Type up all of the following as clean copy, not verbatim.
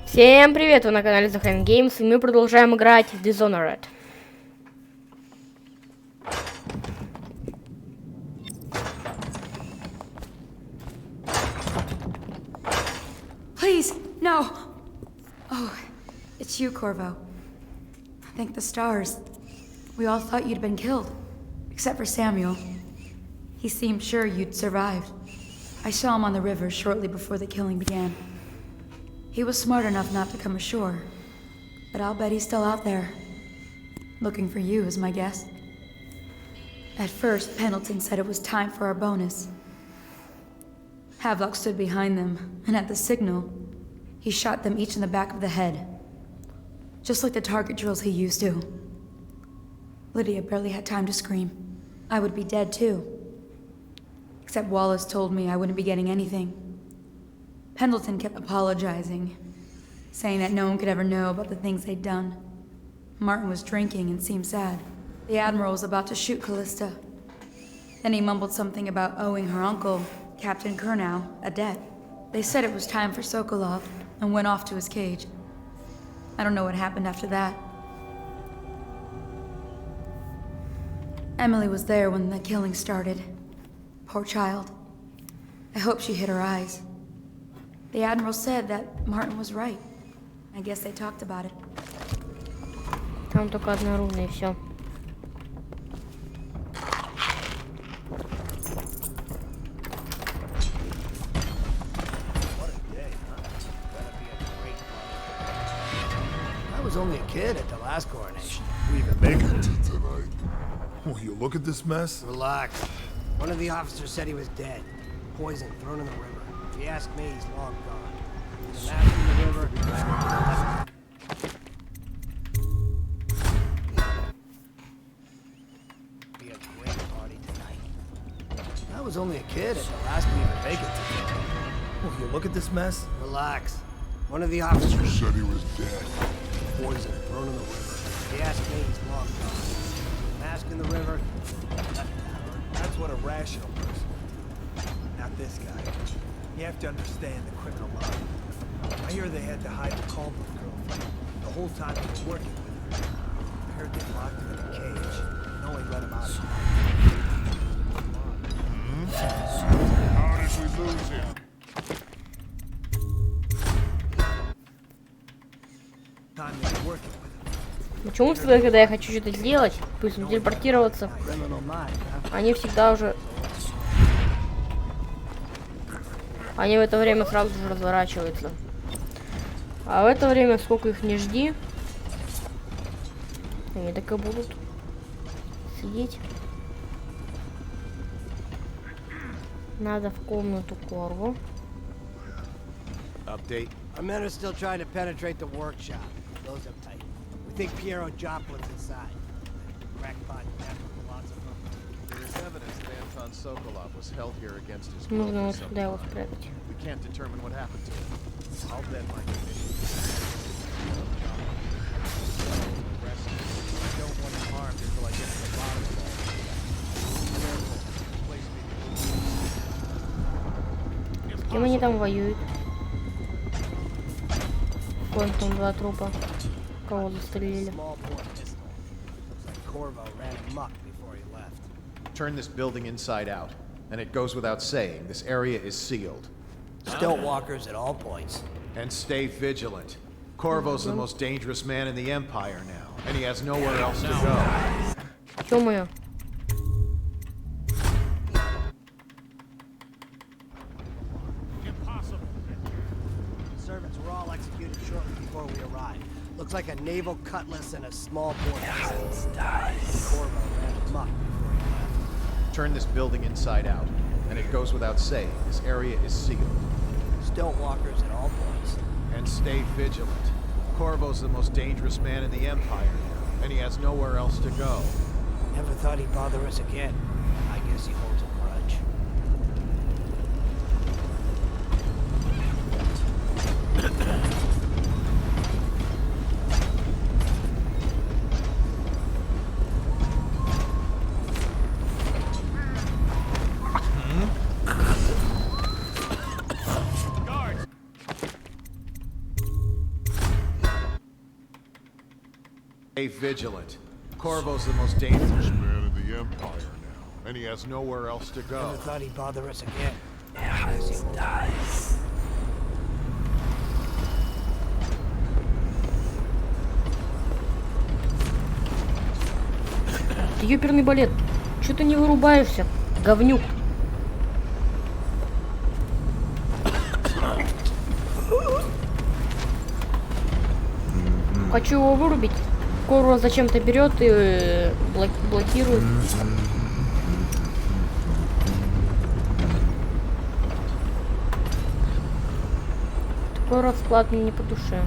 Всем привет, вы на канале Dishonored, и мы продолжаем играть в Dishonored. Please, no! Oh, it's you, Corvo. Thank the stars. We all thought you'd been killed. Except for Samuel. He seemed sure you'd survived. I saw him on the river shortly before the killing began. He was smart enough not to come ashore. But I'll bet he's still out there. Looking for you, is my guess. At first, Pendleton said it was time for our bonus. Havelock stood behind them, and at the signal, he shot them each in the back of the head. Just like the target drills he used to. Lydia barely had time to scream. I would be dead too. Except Wallace told me I wouldn't be getting anything. Pendleton kept apologizing, saying that no one could ever know about the things they'd done. Martin was drinking and seemed sad. The Admiral was about to shoot Callista. Then he mumbled something about owing her uncle, Captain Kurnow, a debt. They said it was time for Sokolov, and went off to his cage. I don't know what happened after that. Emily was there when the killing started. Poor child. I hope she hid her eyes. The Admiral said that Martin was right. I guess they talked about it. Там только одна руна и все. I was only a kid at the last coronation. We even make it tonight. Will you look at this mess? Relax. One of the officers said he was dead. Poison thrown in the river. If you ask me, he's long gone. The mask in the river. Be a great party tonight. I was only a kid at the last we even make it tonight. Will you look at this mess? Relax. One of the officers Said he was dead. poison thrown in the river. If you ask me, he's long gone. Mask in the river. That's what a rational person would do. Not this guy. You have to understand the criminal mind. I hear they had to hide the Caldwell girl the whole time they were working with her. I heard they locked him in a cage and only let him out at night. How did we lose him? Time they were working with him. Почему всегда, когда я хочу что-то сделать, пусть телепортироваться, Criminal mind, huh? они всегда уже... Они в это время сразу же разворачиваются. А в это время, сколько их не жди, они так и будут сидеть. Надо в комнату Корву. Update. Our men are still trying to penetrate the workshop. Those are tight. We think Piero Joplin's inside. Crackpot philosopher. There is evidence that Anton Sokolov was held here against his will Нужно for вот some сюда его time. спрятать. We can't determine what happened to him. I'll bet my condition. I don't want him harmed until I get to the bottom of all this. Careful. Place me. С кем они там воюют? Вон там два трупа. Кого застрелили? Small bore pistol. Looks like Corvo ran amok before he left. Turn this building inside out. And it goes without saying, this area is sealed. Stilt walkers at all points. And stay vigilant. Corvo's the most dangerous man in the Empire now, and he has nowhere else to go. Ё-моё. Servants were all executed shortly before we arrived. Looks like a naval cutlass and a small bore pistol. Corvo ran amok before he left. Turn this building inside out. And it goes without saying, this area is sealed. Stilt walkers at all points. And stay vigilant. Corvo's the most dangerous man in the Empire now, and he has nowhere else to go. Never thought he'd bother us again. I guess he holds a grudge. Stay vigilant. Corvo's the most dangerous. Man in the Empire now, and he has nowhere else to go. Never thought he'd bother us again. Ёперный балет. Чё ты не вырубаешься, говнюк? Хочу его вырубить. Корва зачем-то берет и блокирует. Такой расклад мне не по душе.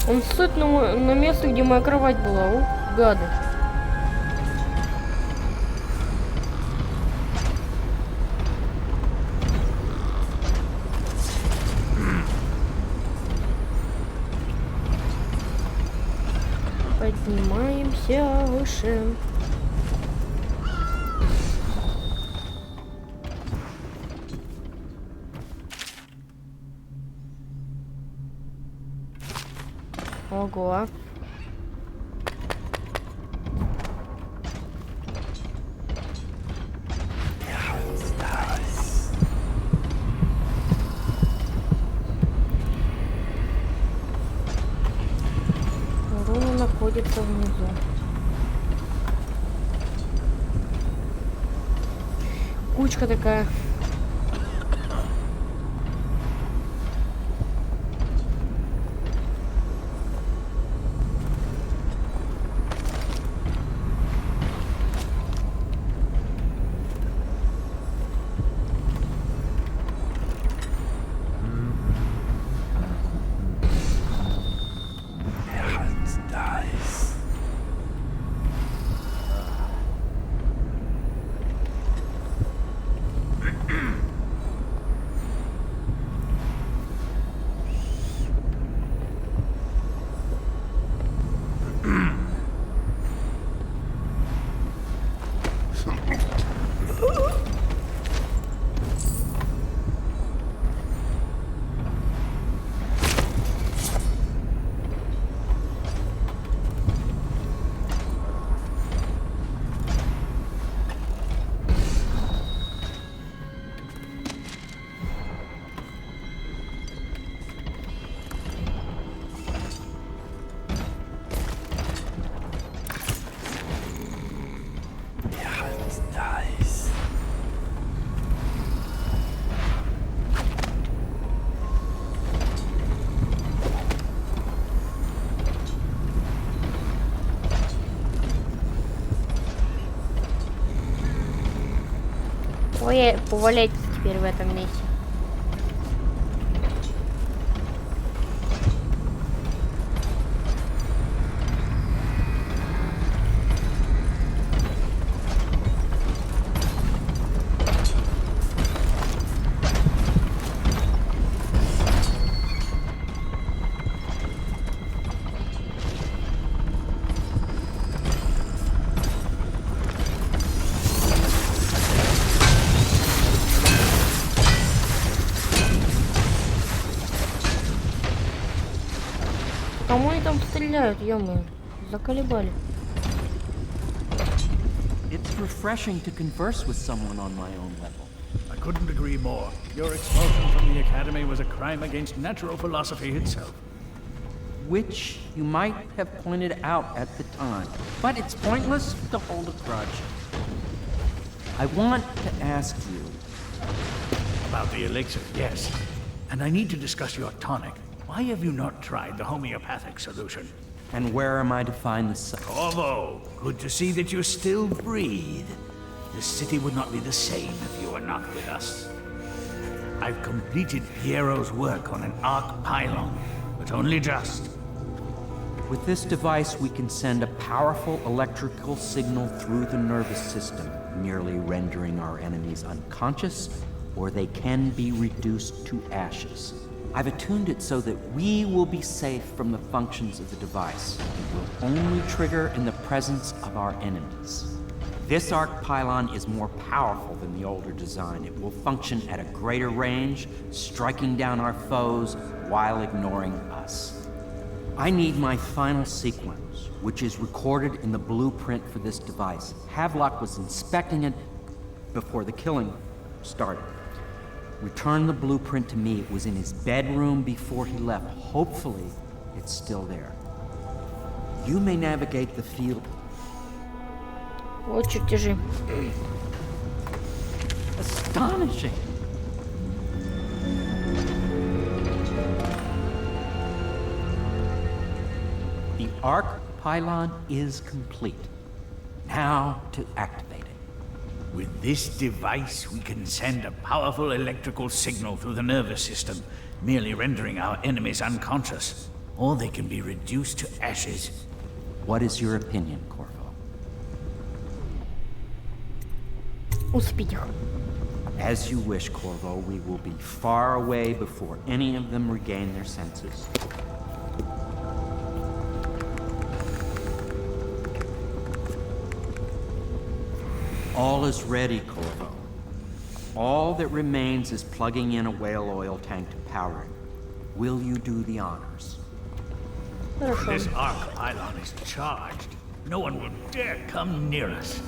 Он ссыт на место, где моя кровать была. О, гады. Поднимаемся выше. Ого. Руна находится внизу. Кучка такая. Ой, поваляйтесь теперь в этом месте. Кому они там стреляют, ё-моё? Заколебали. It's refreshing to converse with someone on my own level. I couldn't agree more. Your expulsion from the Academy was a crime against natural philosophy itself. Which you might have pointed out at the time. But it's pointless to hold a grudge. I want to ask you. About the elixir, yes. And I need to discuss your tonic. Why have you not tried the homeopathic solution? And where am I to find the Corvo, good to see that you still breathe. This city would not be the same if you were not with us. I've completed Piero's work on an arc pylon, but only just. With this device, we can send a powerful electrical signal through the nervous system, merely rendering our enemies unconscious, or they can be reduced to ashes. I've attuned it so that we will be safe from the functions of the device. It will only trigger in the presence of our enemies. This arc pylon is more powerful than the older design. It will function at a greater range, striking down our foes while ignoring us. I need my final sequence, which is recorded in the blueprint for this device. Havelock was inspecting it before the killing started. Return the blueprint to me. It was in his bedroom before he left. Hopefully, it's still there. You may navigate the field. Вот чертежи. Astonishing! The arc pylon is complete. Now to activate it. With this device, we can send a powerful electrical signal through the nervous system, merely rendering our enemies unconscious. Or they can be reduced to ashes. What is your opinion, Corvo? Успеть их. As you wish, Corvo. We will be far away before any of them regain their senses. All is ready, Corvo. All that remains is plugging in a whale oil tank to power it. Will you do the honors? This arc pylon is charged. No one will dare come near us.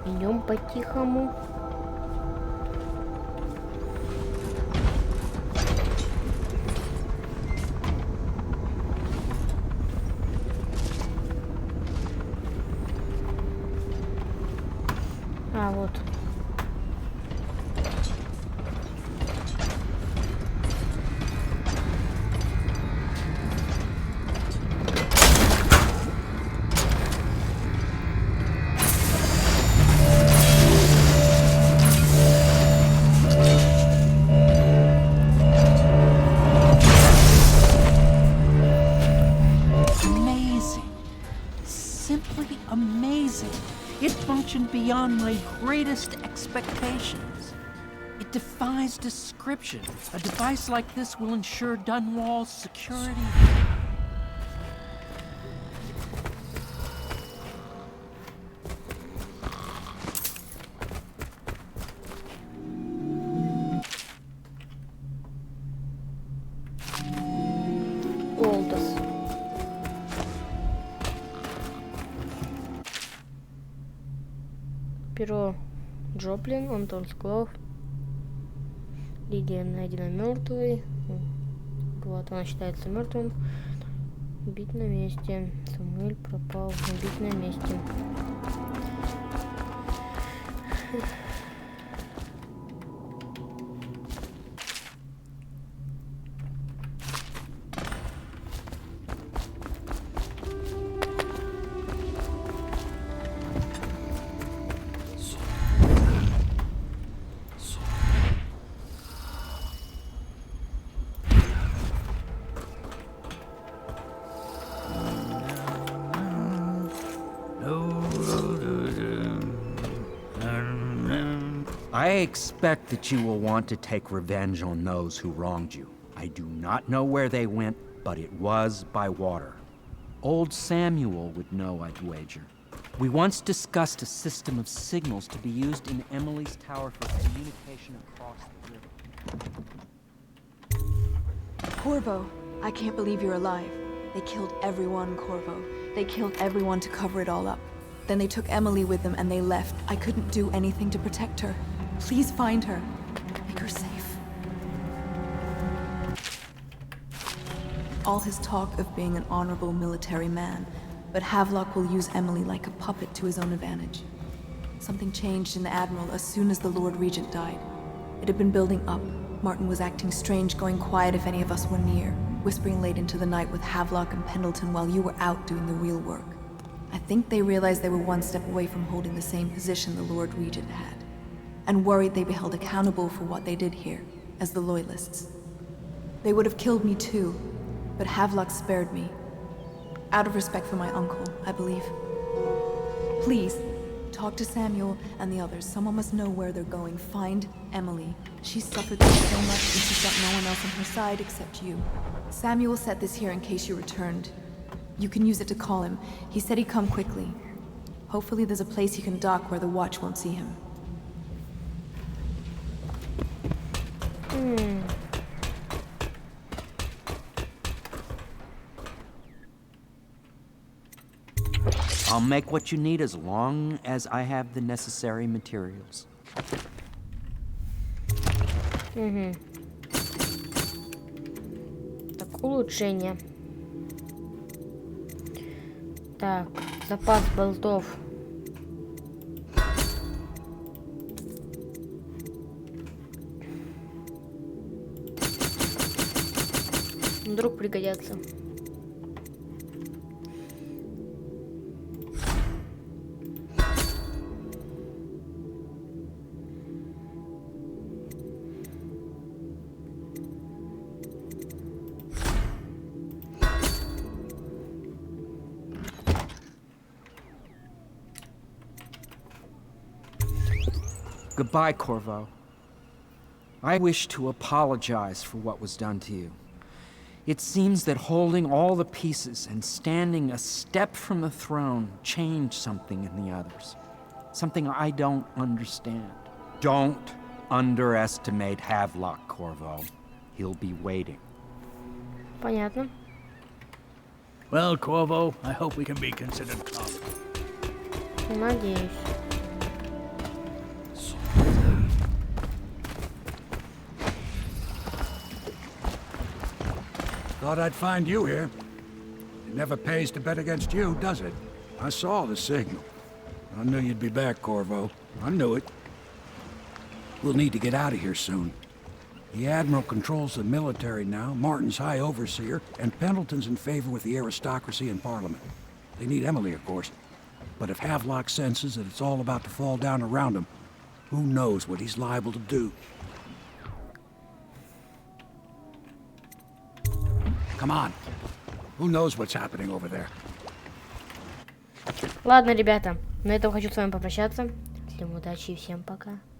Идем по-тихому. А, вот. Beyond my greatest expectations. It defies description. A device like this will ensure Dunwall's security. Голдос. Перо Джоплин, Антон Склов. Лидия найдена мертвой. Вот, она считается мертвым. Убить на месте. Самуэль пропал. Убить на месте. I expect that you will want to take revenge on those who wronged you. I do not know where they went, but it was by water. Old Samuel would know, I'd wager. We once discussed a system of signals to be used in Emily's tower for communication across the river. Corvo, I can't believe you're alive. They killed everyone, Corvo. They killed everyone to cover it all up. Then they took Emily with them and they left. I couldn't do anything to protect her. Please find her. Make her safe. All his talk of being an honorable military man, but Havelock will use Emily like a puppet to his own advantage. Something changed in the Admiral as soon as the Lord Regent died. It had been building up. Martin was acting strange, going quiet if any of us were near, whispering late into the night with Havelock and Pendleton while you were out doing the real work. I think they realized they were one step away from holding the same position the Lord Regent had. and worried they'd be held accountable for what they did here, as the Loyalists. They would have killed me too, but Havelock spared me. Out of respect for my uncle, I believe. Please, talk to Samuel and the others. Someone must know where they're going. Find Emily. She's suffered through so much and she's got no one else on her side except you. Samuel set this here in case you returned. You can use it to call him. He said he'd come quickly. Hopefully there's a place he can dock where the watch won't see him. I'll make what you need as long as I have the necessary materials. Так, улучшение. Так, запас болтов. Вдруг пригодятся. Goodbye, Corvo. I wish to apologize for what was done to you. It seems that holding all the pieces and standing a step from the throne changed something in the others. Something I don't understand. Don't underestimate Havelock, Corvo. He'll be waiting. Понятно. Well, Corvo, I hope we can be considered calm. Надеюсь. Thought I'd find you here. It never pays to bet against you, does it? I saw the signal. I knew you'd be back, Corvo. I knew it. We'll need to get out of here soon. The Admiral controls the military now, Martin's High Overseer, and Pendleton's in favor with the aristocracy and Parliament. They need Emily, of course. But if Havelock senses that it's all about to fall down around him, who knows what he's liable to do? Come on. Who knows what's happening over there? Ладно, ребята, на этом хочу с вами попрощаться. Всем удачи и всем пока.